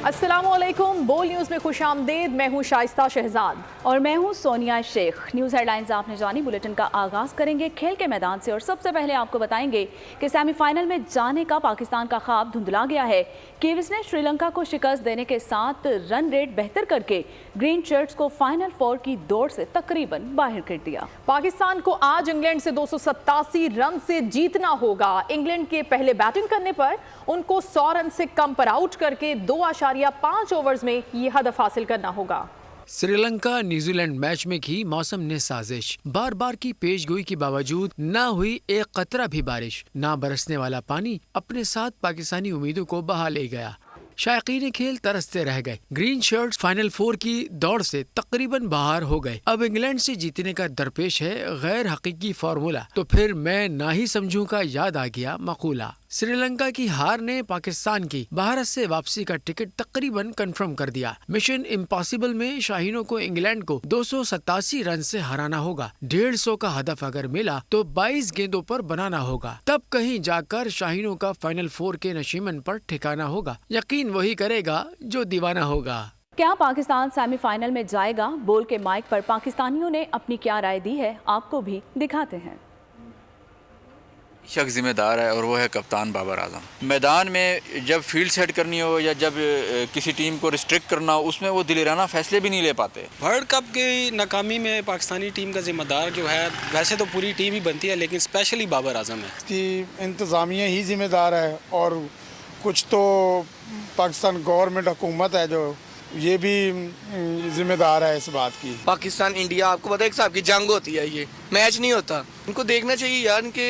अस्सलाम वालेकुम। बोल न्यूज़ में खुश आमदेद। मैं हूँ शाइस्ता शहजाद और मैं हूँ सोनिया शेख। न्यूज़ हेडलाइंस आपने जानी। बुलेटिन का आगाज़ करेंगे खेल के मैदान से और सबसे पहले आपको बताएंगे कि सेमीफाइनल में जाने का पाकिस्तान का ख्वाब धुंधला गया है। किवीज ने श्रीलंका को शिकस्त देने के साथ रन रेट बेहतर करके ग्रीन शर्ट्स को फाइनल 4 की दौड़ से तकरीबन बाहर कर दिया। पाकिस्तान को आज इंग्लैंड से 287 रन से जीतना होगा। इंग्लैंड के पहले बैटिंग करने पर उनको 100 रन से कम पर आउट करके 2.5 ओवर्स में ये हदफ हासिल करना होगा। श्रीलंका न्यूजीलैंड मैच में की मौसम ने साजिश। बार बार की पेशगोई के बावजूद न हुई एक कतरा भी बारिश। ना बरसने वाला पानी अपने साथ पाकिस्तानी उम्मीदों को बहा ले गया। शायकीन खेल तरसते रह गए। ग्रीन शर्ट्स फाइनल 4 की दौड़ से तकरीबन बाहर हो गए। अब इंग्लैंड से जीतने का दरपेश है गैर हकीकी फार्मूला। तो फिर मैं ना ही समझूं का याद आ गया मकूला। श्रीलंका की हार ने पाकिस्तान की भारत से वापसी का टिकट तकरीबन कंफर्म कर दिया। मिशन इम्पॉसिबल में शाहीनों को इंग्लैंड को 287 रन से हराना होगा। 150 का हदफ अगर मिला तो 22 गेंदों पर बनाना होगा। तब कहीं जाकर शाहीनों का फाइनल 4 के नशीमन पर ठिकाना होगा। यकीन वही करेगा जो दीवाना होगा। क्या पाकिस्तान सेमीफाइनल में जाएगा? बोल के माइक पर पाकिस्तानियों ने अपनी क्या राय दी है, आपको भी दिखाते हैं। शख्स जिम्मेदार है और वो है कप्तान बाबर आजम। मैदान में जब फील्ड सेट करनी हो या जब किसी टीम को रिस्ट्रिक्ट करना हो, उसमें वो दिलेराना फैसले भी नहीं ले पाते। वर्ल्ड कप की नाकामी में पाकिस्तानी टीम का जिम्मेदार जो है, वैसे तो पूरी टीम ही बनती है लेकिन स्पेशली बाबर आजम है। इसकी इंतज़ामिया ही जिम्मेदार है और कुछ तो पाकिस्तान गवर्नमेंट हुकूमत है जो ये भी जिम्मेदार है इस बात की। पाकिस्तान इंडिया आपको पता है एक साहब की जंग होती है, ये मैच नहीं होता। उनको देखना चाहिए यार, इनके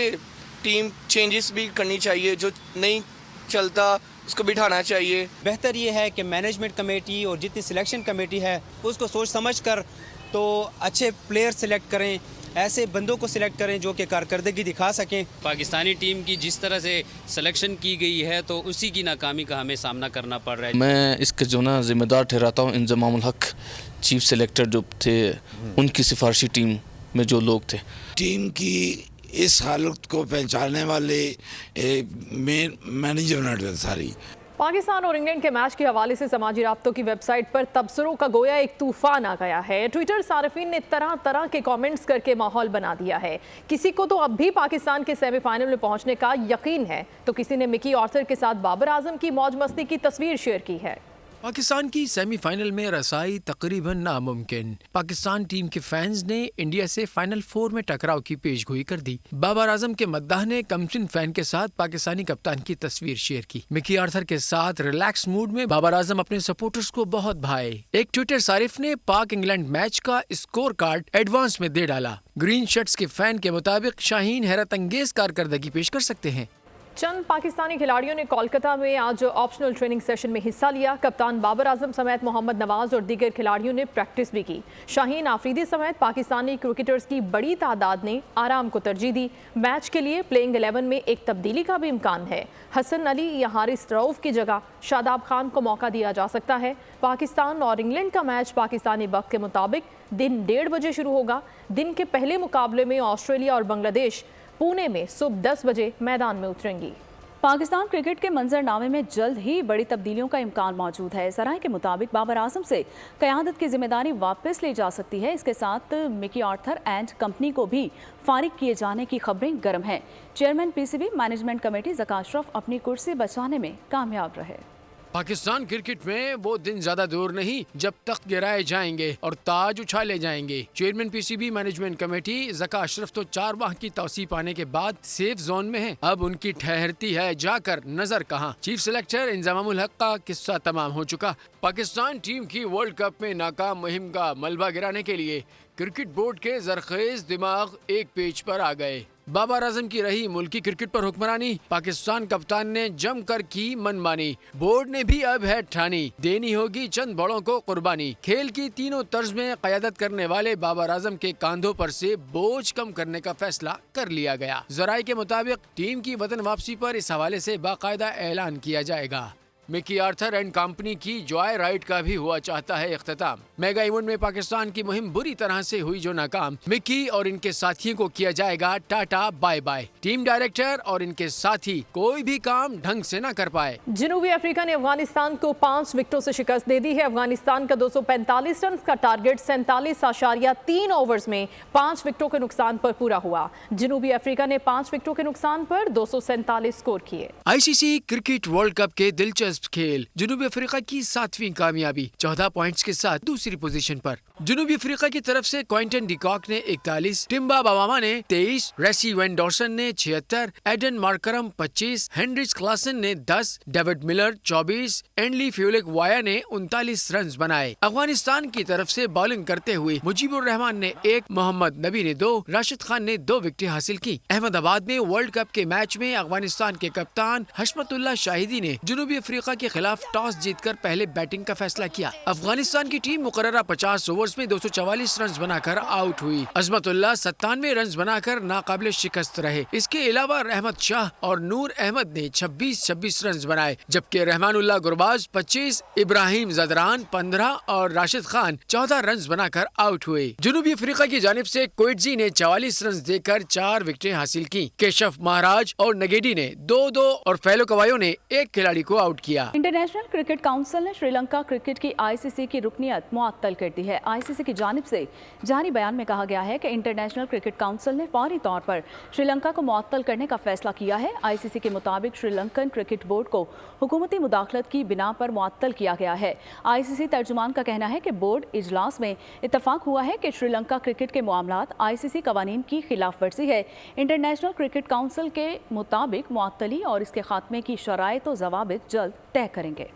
टीम चेंजेस भी करनी चाहिए, जो नहीं चलता उसको बिठाना चाहिए। बेहतर ये है कि मैनेजमेंट कमेटी और जितनी सिलेक्शन कमेटी है उसको सोच समझ कर तो अच्छे प्लेयर सिलेक्ट करें, ऐसे बंदों को सिलेक्ट करें जो कि कारकर्दगी दिखा सकें। पाकिस्तानी टीम की जिस तरह से सिलेक्शन की गई है तो उसी की नाकामी का हमें सामना करना पड़ रहा है। मैं इसका जो ना जिम्मेदार ठहराता हूँ इंजमामुल हक चीफ सेलेक्टर जो थे, उनकी सिफारशी टीम में जो लोग थे। टीम की इस हालत को पहचानने वाले मेन मैनेजमेंट है सारी। पाकिस्तान और इंग्लैंड के मैच के हवाले से समाजी राब्तों की वेबसाइट पर तबसरों का गोया एक तूफान आ गया है। ट्विटर सार्फिन ने तरह तरह के कमेंट्स करके माहौल बना दिया है। किसी को तो अब भी पाकिस्तान के सेमीफाइनल में पहुंचने का यकीन है, तो किसी ने मिकी आर्थर के साथ बाबर आजम की मौज मस्ती की तस्वीर शेयर की है। पाकिस्तान की सेमीफाइनल में रसाई तकरीबन नामुमकिन। पाकिस्तान टीम के फैंस ने इंडिया से फाइनल 4 में टकराव की पेशगोई कर दी। बाबर आजम के मद्दाह ने कमसिन फैन के साथ पाकिस्तानी कप्तान की तस्वीर शेयर की। मिकी आर्थर के साथ रिलैक्स मूड में बाबर आजम अपने सपोर्टर्स को बहुत भाए। एक ट्विटर सारिफ ने पाक इंग्लैंड मैच का स्कोर कार्ड एडवांस में दे डाला। ग्रीन शर्ट्स के फैन के मुताबिक शाहीन हैरत अंगेज कारकर्दगी पेश कर सकते हैं। चंद पाकिस्तानी खिलाड़ियों ने कोलकाता में आज ऑप्शनल ट्रेनिंग सेशन में हिस्सा लिया। कप्तान बाबर आजम समेत मोहम्मद नवाज और दीगर खिलाड़ियों ने प्रैक्टिस भी की। शाहीन आफरीदी समेत पाकिस्तानी क्रिकेटर्स की बड़ी तादाद ने आराम को तरजीह दी। मैच के लिए प्लेइंग 11 में एक तब्दीली का भी इम्कान है। हसन अली या हारिस रऊफ की जगह शादाब खान को मौका दिया जा सकता है। पाकिस्तान और इंग्लैंड का मैच पाकिस्तानी वक्त के मुताबिक दिन 1:30 बजे शुरू होगा। दिन के पहले मुकाबले में ऑस्ट्रेलिया और बांग्लादेश पुणे में सुबह 10 बजे मैदान में उतरेंगी। पाकिस्तान क्रिकेट के मंजरनामे में जल्द ही बड़ी तब्दीलियों का इम्कान मौजूद है। जराए के मुताबिक बाबर आजम से क़यादत की जिम्मेदारी वापस ली जा सकती है। इसके साथ मिकी आर्थर एंड कंपनी को भी फारिग किए जाने की खबरें गर्म हैं। Chairman PCB management committee Zaka Ashraf अपनी कुर्सी बचाने में कामयाब रहे। पाकिस्तान क्रिकेट में वो दिन ज्यादा दूर नहीं जब तख्त गिराए जाएंगे और ताज उछाले जाएंगे। Chairman PCB management committee Zaka Ashraf तो 4 माह की तौसीफ पाने के बाद सेफ जोन में है। अब उनकी ठहरती है जाकर नजर कहाँ। चीफ सेलेक्टर इंजमामुल हक का किस्सा तमाम हो चुका। पाकिस्तान टीम की वर्ल्ड कप में नाकाम मुहिम का मलबा गिराने के लिए क्रिकेट बोर्ड के जरखेज दिमाग एक पेज पर आ गए। बाबर आजम की रही मुल्की क्रिकेट पर हुक्मरानी। पाकिस्तान कप्तान ने जमकर की मनमानी। बोर्ड ने भी अब है ठानी, देनी होगी चंद बड़ों को कुर्बानी। खेल की तीनों तर्ज में क़यादत करने वाले बाबर आजम के कांधों पर से बोझ कम करने का फैसला कर लिया गया। जराए के मुताबिक टीम की वतन वापसी पर इस हवाले से बाकायदा ऐलान किया जाएगा। मिकी आर्थर एंड कंपनी की जॉय राइड का भी हुआ चाहता है इख्तिताम। मेगा इवेंट में पाकिस्तान की मुहिम बुरी तरह से हुई जो नाकाम। मिकी और इनके साथियों को किया जाएगा ta ta bye bye. Team director और इनके साथी कोई भी काम ढंग से न कर पाए। जनूबी अफ्रीका ने अफगानिस्तान को 5 विकेटों से शिकस्त दे दी है। अफगानिस्तान का 245 रन का टारगेट 47.3 ओवर्स में 5 विकेटों के नुकसान पर पूरा हुआ। जनूबी अफ्रीका ने 5 विकेटों के नुकसान पर 247 स्कोर किए। आईसीसी क्रिकेट वर्ल्ड कप के दिलचस्प खेल। जनूबी अफ्रीका की 7वीं कामयाबी 14 पॉइंट्स के साथ दूसरी पोजीशन पर। जनूबी अफ्रीका की तरफ से क्विंटन डिकॉक ने 41, टिम्बा बावामा ने 23, रेसी वेन डॉर्सन ने 76, एडन मार्करम 25, हेनरिच क्लासन ने 10, डेविड मिलर 24, एंडली फ्यूलिक वाया ने 39 रन बनाए। अफगानिस्तान की तरफ से बॉलिंग करते हुए मुजीबुर रहमान ने 1, मोहम्मद नबी ने 2, राशिद खान ने 2 विकेटें हासिल की। अहमदाबाद में वर्ल्ड कप के मैच में अफगानिस्तान के कप्तान हशमतुल्लाह शाहिदी ने जनूबी अफ्रीका के खिलाफ टॉस जीतकर पहले बैटिंग का फैसला किया। अफगानिस्तान की टीम मुकर्ररा 50 ओवर्स में 244 रन बनाकर आउट हुई। अजमतुल्लाह 97 रन बनाकर नाकाबिल शिकस्त रहे। इसके अलावा रहमत शाह और नूर अहमद ने 26 रन बनाए, जबकि रहमानुल्लाह गुरबाज 25, इब्राहिम जदरान 15 और राशिद खान 14 रन बनाकर आउट हुए। जनूबी अफ्रीका की जानिब से कोइटजी ने 44 रन देकर 4 विकेटें हासिल की। केशव महाराज और नगेडी ने 2-2 और फैलो कवायो ने 1 खिलाड़ी को आउट किया। इंटरनेशनल क्रिकेट काउंसिल ने श्रीलंका क्रिकेट की आईसीसी की रुकनियत मुअत्तल कर दी है। आईसीसी की जानिब से जारी बयान में कहा गया है कि इंटरनेशनल क्रिकेट काउंसिल ने फौरी तौर पर श्रीलंका को मुअत्तल करने का फैसला किया है। आईसीसी के मुताबिक श्रीलंकन क्रिकेट बोर्ड को हुकूमती मुदाखलत की बिना पर मुअत्तल किया गया है। आईसीसी तर्जुमान का कहना है कि बोर्ड इजलास में इत्तफाक हुआ है कि श्रीलंका क्रिकेट के मामलात आईसीसी कवानीन की खिलाफ वर्जी है। इंटरनेशनल क्रिकेट काउंसिल के मुताबिक मुअत्तली और इसके खात्मे की शराइत व ज़वाबित जल्द तय करेंगे।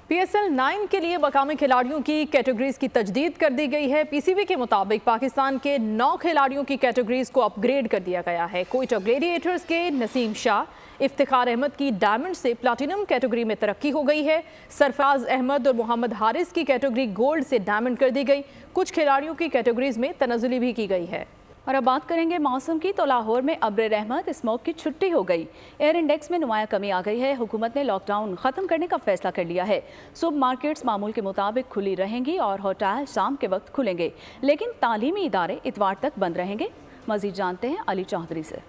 PSL 9 के लिए मकामी खिलाड़ियों की कैटेगरीज की तजदीद कर दी गई है। PCB के मुताबिक पाकिस्तान के 9 खिलाड़ियों की कैटेगरीज को अपग्रेड कर दिया गया है। कोयटा ग्लेडिएटर्स के नसीम शाह, इफ्तिखार अहमद की डायमंड से प्लैटिनम कैटेगरी में तरक्की हो गई है। सरफराज अहमद और मोहम्मद हारिस की कैटेगरी गोल्ड से डायमंड कर दी गई। कुछ खिलाड़ियों की कैटेगरीज में तनज़ुली भी की गई है। और अब बात करेंगे मौसम की, तो लाहौर में अब्र रहमत स्मोक की छुट्टी हो गई। एयर इंडेक्स में नुमाया कमी आ गई है। हुकूमत ने लॉकडाउन ख़त्म करने का फैसला कर लिया है। सुबह मार्केट्स मामूल के मुताबिक खुली रहेंगी और होटल शाम के वक्त खुलेंगे, लेकिन तालीमी इदारे इतवार तक बंद रहेंगे। मज़ीद जानते हैं अली चौधरी से।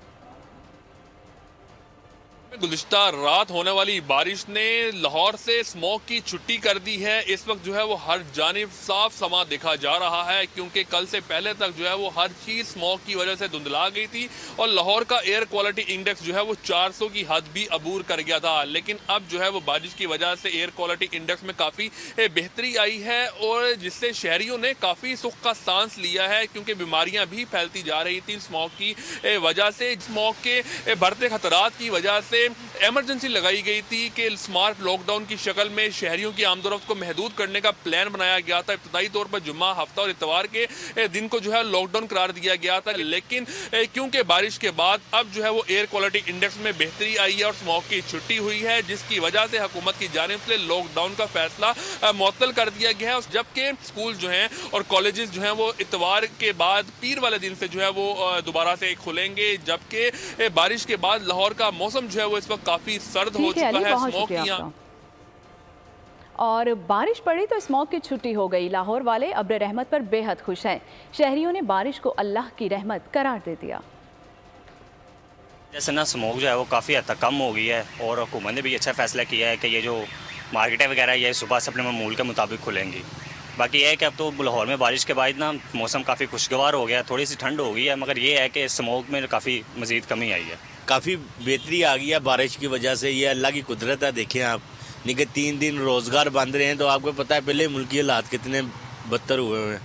गुज़िश्ता रात होने वाली बारिश ने लाहौर से स्मोक की छुट्टी कर दी है। इस वक्त जो है वो हर जानिब साफ समा देखा जा रहा है, क्योंकि कल से पहले तक जो है वो हर चीज़ स्मोक की वजह से धुंधला गई थी और लाहौर का एयर क्वालिटी इंडेक्स जो है वो 400 की हद भी अबूर कर गया था। लेकिन अब जो है वो बारिश की वजह से एयर क्वालिटी इंडेक्स में काफ़ी बेहतरी आई है और जिससे शहरियों ने काफ़ी सुख का सांस लिया है, क्योंकि बीमारियाँ भी फैलती जा रही थी स्मोक की वजह से। स्मोक के बढ़ते खतरात की वजह से इमरजेंसी लगाई गई थी कि स्मार्ट लॉकडाउन की शक्ल में शहरियों की आमदोरफ्त को महदूद करने का प्लान बनाया गया था। इब्तदाई तौर पर जुम्मा, हफ्ता और इतवार के दिन को जो है लॉकडाउन करार दिया गया था, लेकिन क्योंकि बारिश के बाद अब जो है वो एयर क्वालिटी इंडेक्स में बेहतरी आई है और स्मोक की छुट्टी हुई है, जिसकी वजह से हुकूमत की जानिब से लॉकडाउन का फैसला मुअत्तल कर दिया गया है। जबकि स्कूल जो हैं और कॉलेजेस जो हैं वो इतवार के बाद पीर वाले दिन से जो है वो दोबारा से खुलेंगे। जबकि बारिश के बाद लाहौर का मौसम जो है वो इस वक्त काफी सर्द हो चुका है। स्मोक की और बारिश पड़ी तो स्मोक की छुट्टी हो गई। लाहौर वाले अब्र रहमत पर बेहद खुश हैं। शहरियों ने बारिश को अल्लाह की रहमत करार दे दिया। जैसे ना स्मोक जो है वो काफ़ी हद तक कम हो गई है और हुकूमत ने भी अच्छा फैसला किया है कि ये जो मार्केटें वगैरह ये सुबह से अपने मामूल के मुताबिक खुलेंगी। बाकी ये है कि अब तो लाहौर में बारिश के बाद ना मौसम काफ़ी खुशगवार हो गया, थोड़ी सी ठंड हो गई है, मगर ये है कि स्मोक में काफ़ी मज़ीद कमी आई है। काफ़ी बेहतरी आ गई है बारिश की वजह से। ये अल्लाह की कुदरत है। देखें आप, नहीं कि 3 दिन रोज़गार बंद रहे हैं तो आपको पता है पहले मुल्की हालात कितने बदतर हुए हैं।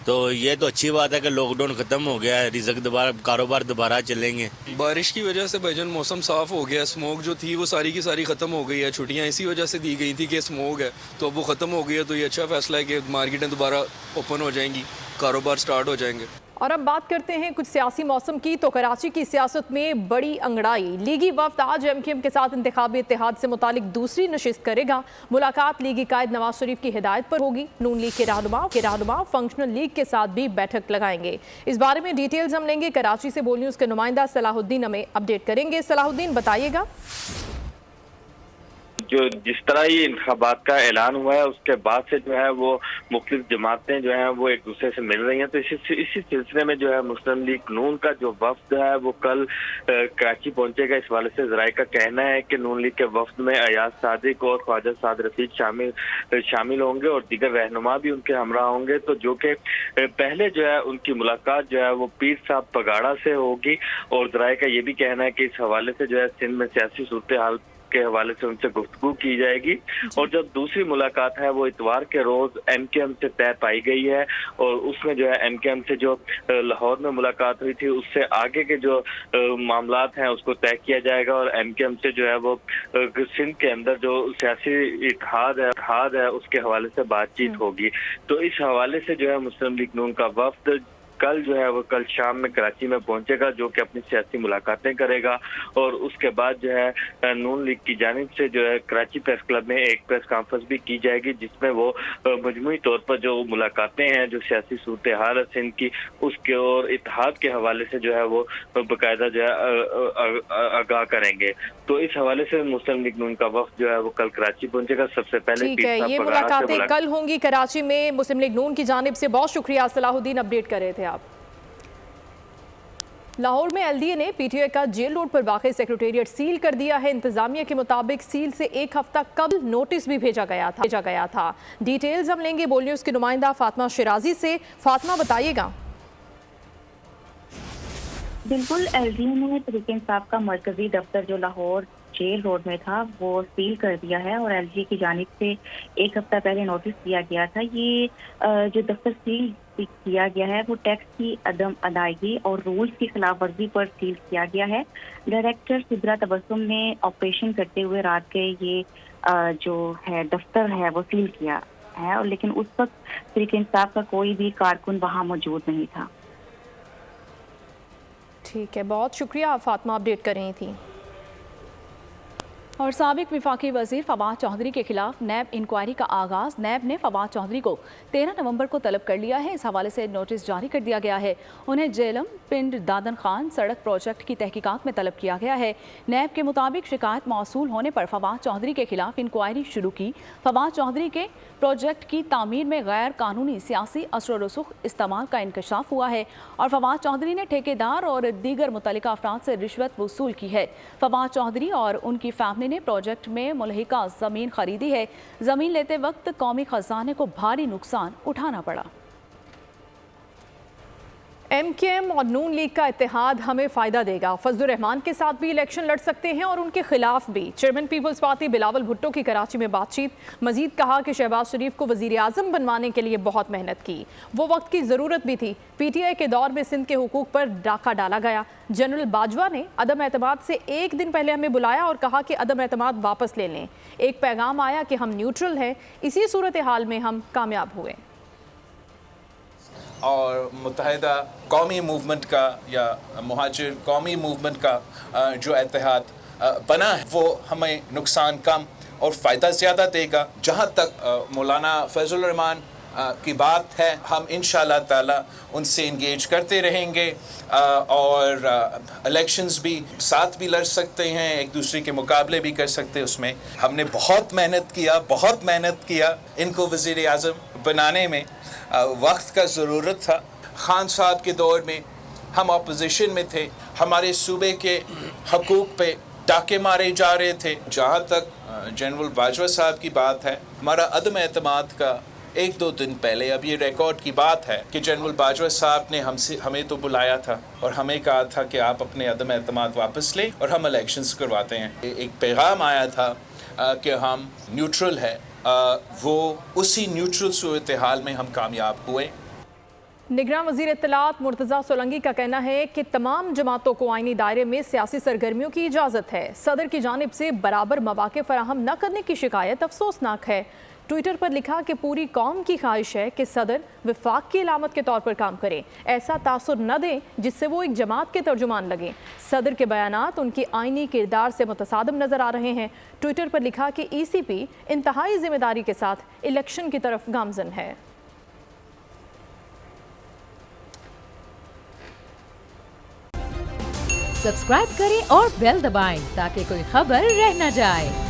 तो ये तो अच्छी बात है कि लॉकडाउन ख़त्म हो गया है, रिज़्क़ दोबारा, कारोबार दोबारा चलेंगे। बारिश की वजह से भाईजान मौसम साफ़ हो गया। स्मोक जो थी वो सारी की सारी ख़त्म हो गई है। छुट्टियाँ इसी वजह से दी गई थी कि स्मोक है, तो अब वो ख़त्म हो गई है। तो ये अच्छा फ़ैसला है कि मार्केटें दोबारा ओपन हो जाएंगी, कारोबार स्टार्ट हो जाएंगे। और अब बात करते हैं कुछ सियासी मौसम की। तो कराची की सियासत में बड़ी अंगड़ाई। लीगी वफ्द आज MKM के साथ इंतखाबी इत्तेहाद से मुतालिक दूसरी नशिस्त करेगा। मुलाकात लीगी कायद नवाज शरीफ की हिदायत पर होगी। नून लीग के रहनुमा फंक्शनल लीग के साथ भी बैठक लगाएंगे। इस बारे में डिटेल्स हम लेंगे। कराची से बोल न्यूज़ के नुमाइंदा सलाहुद्दीन हमें अपडेट करेंगे। सलाहुद्दीन, बताइएगा। जो जिस तरह ये इंतखाबात का ऐलान हुआ है उसके बाद से जो है वो मुख्तलिफ जमातें जो हैं वो एक दूसरे से मिल रही हैं। तो इसी सिलसिले में जो है मुस्लिम लीग नून का जो वफ्द है वो कल कराची पहुंचेगा। इस वाले से ज़राए का कहना है कि नून लीग के वफ्द में अयाज सादिक और ख्वाजा साद रफीक शामिल होंगे और दीगर रहनुमा भी उनके हमरा होंगे। तो जो कि पहले जो है उनकी मुलाकात जो है वो पीर साहब पगाड़ा से होगी और ज़राए का ये भी कहना है कि इस हवाले से जो है सिंध में सियासी सूरत हाल के हवाले से उनसे गुफ्तगू की जाएगी। और जब दूसरी मुलाकात है वो इतवार के रोज MKM से तय पाई गई है और उसमें जो है MKM से जो लाहौर में मुलाकात हुई थी उससे आगे के जो मामलात हैं उसको तय किया जाएगा और MKM से जो है वो सिंध के अंदर जो सियासी इत्तेहाद है उसके हवाले से बातचीत होगी। तो इस हवाले से जो है मुस्लिम लीग नून का वफ्द कल जो है वो कल शाम में कराची में पहुंचेगा जो कि अपनी सियासी मुलाकातें करेगा और उसके बाद जो है नून लीग की जानिब से जो है कराची प्रेस क्लब में एक प्रेस कॉन्फ्रेंस भी की जाएगी जिसमें वो मजमूई तौर पर जो मुलाकातें हैं जो सियासी सूरत हाल है सिंध की उसके और इत्तेहाद के हवाले से जो है वो बाकायदा जो है आगाह करेंगे। तो इस हवाले से मुस्लिम लीग नून का वफ्द जो है वो कल कराची पहुंचेगा। सबसे पहले ठीक है, ये मुलाकातें कल होंगी कराची में मुस्लिम लीग नून की जानिब से। बहुत शुक्रिया सलाहुद्दीन, अपडेट कर रहे थे आप। लाहौर में LDA ने PTI का जेल रोड पर वाक़ई सेक्रेटेरिएट सील कर दिया है। इंतजामिया के मुताबिक सील से एक हफ्ता कबल नोटिस भी भेजा गया था। डिटेल्स हम लेंगे बोल न्यूज़ की नुमाइंदा फातिमा शिराजी से। फातिमा, बताइएगा। बिल्कुल, LDA ने तहरीक इंसाफ का मरकजी दफ्तर जो लाहौर जेल रोड में था वो सील कर दिया है और LDA की जानिब से एक हफ्ता पहले नोटिस दिया गया था। ये जो दफ्तर सील किया गया है वो टैक्स की अदम अदायगी और रूल्स की खिलाफ वर्जी पर सील किया गया है। डायरेक्टर सिद्रा तबस्सुम ने ऑपरेशन करते हुए रात के ये जो है दफ्तर है वो सील किया है और लेकिन उस वक्त तहरीक इंसाफ का कोई भी कारकुन वहाँ मौजूद नहीं था। ठीक है, बहुत शुक्रिया फातिमा, अपडेट कर रही थी। और साबिक वफाकी वजीर फवाद चौधरी के खिलाफ नैब इंक्वायरी का आगाज। नैब ने फवाद चौधरी को 13 नवंबर को तलब कर लिया है। इस हवाले से नोटिस जारी कर दिया गया है। उन्हें जेलम पिंड दादन खान सड़क प्रोजेक्ट की तहकीकात में तलब किया गया है। नैब के मुताबिक शिकायत मौसूल होने पर फवाद चौधरी के खिलाफ इंक्वायरी शुरू की। फवाद चौधरी के प्रोजेक्ट की तामीर में गैर कानूनी सियासी असर व रसूख इस्तेमाल का इंकशाफ हुआ है और फवाद चौधरी ने ठेकेदार और दीगर मुतल्लिका अफराद से रिश्वत वसूल की है। फवाद चौधरी और उनकी फैमिली ने प्रोजेक्ट में मुल्हिका ज़मीन खरीदी है। ज़मीन लेते वक्त कौमी खजाने को भारी नुकसान उठाना पड़ा। MKM और नून लीग का इत्तेहाद हमें फ़ायदा देगा। फजलुर रहमान के साथ भी इलेक्शन लड़ सकते हैं और उनके खिलाफ भी। चेयरमैन पीपल्स पार्टी बिलावल भुट्टो की कराची में बातचीत। मजीद कहा कि शहबाज शरीफ को वज़ीर आज़म बनवाने के लिए बहुत मेहनत की, वो वक्त की ज़रूरत भी थी। PTI के दौर में सिंध के हुकूक पर डाका डाला गया। जनरल बाजवा ने अदम एतमाद से एक दिन पहले हमें बुलाया और कहा कि अदम एतमाद वापस ले लें। एक पैगाम आया कि हम न्यूट्रल हैं। इसी सूरत हाल में हम कामयाब हुए और मुत्तहिदा कौमी मूवमेंट का या मुहाजिर कौमी मूवमेंट का जो इत्तेहाद बना है वो हमें नुकसान कम और फ़ायदा ज़्यादा देगा। जहाँ तक मौलाना फैज़ुल रहमान की बात है, हम इंशाअल्लाह ताला उनसे इंगेज करते रहेंगे और इलेक्शंस भी साथ भी लड़ सकते हैं, एक दूसरे के मुकाबले भी कर सकते हैं। उसमें हमने बहुत मेहनत किया इनको वज़ीर आज़म बनाने में। वक्त का ज़रूरत था। खान साहब के दौर में हम अपोजिशन में थे, हमारे सूबे के हकूक़ पे डाके मारे जा रहे थे। जहाँ तक जनरल बाजवा साहब की बात है, हमारा अदम एतमाद का 1-2 दिन पहले, अब ये रिकॉर्ड की बात है कि जनरल बाजवा साहब ने हमें तो बुलाया था और हमें कहा था कि आप अपने अदम एतमाद वापस लें और हम इलेक्शंस करवाते हैं। एक पैगाम आया था कि हम न्यूट्रल है, वो उसी न्यूट्रल सूरत हाल में हम कामयाब हुए। निगरान वज़ीर इत्तलात मुर्तज़ा सोलंकी का कहना है कि तमाम जमातों को आईनी दायरे में सियासी सरगर्मियों की इजाज़त है। सदर की जानिब से बराबर मौक़े फराहम न करने की शिकायत अफसोसनाक है। ट्विटर पर लिखा कि पूरी कौम की ख्वाहिश है कि सदर विफाक की अलामत के तौर पर काम करें, ऐसा तासुर न दें जिससे वो एक जमात के तर्जुमान लगें। सदर के बयानात उनकी आईनी किरदार से मुतसादिम नज़र आ रहे हैं। ट्विटर पर लिखा कि ECP इंतहाई जिम्मेदारी के साथ इलेक्शन की तरफ गामजन है। सब्सक्राइब करें और बेल दबाएं ताकि कोई खबर रह न जाए।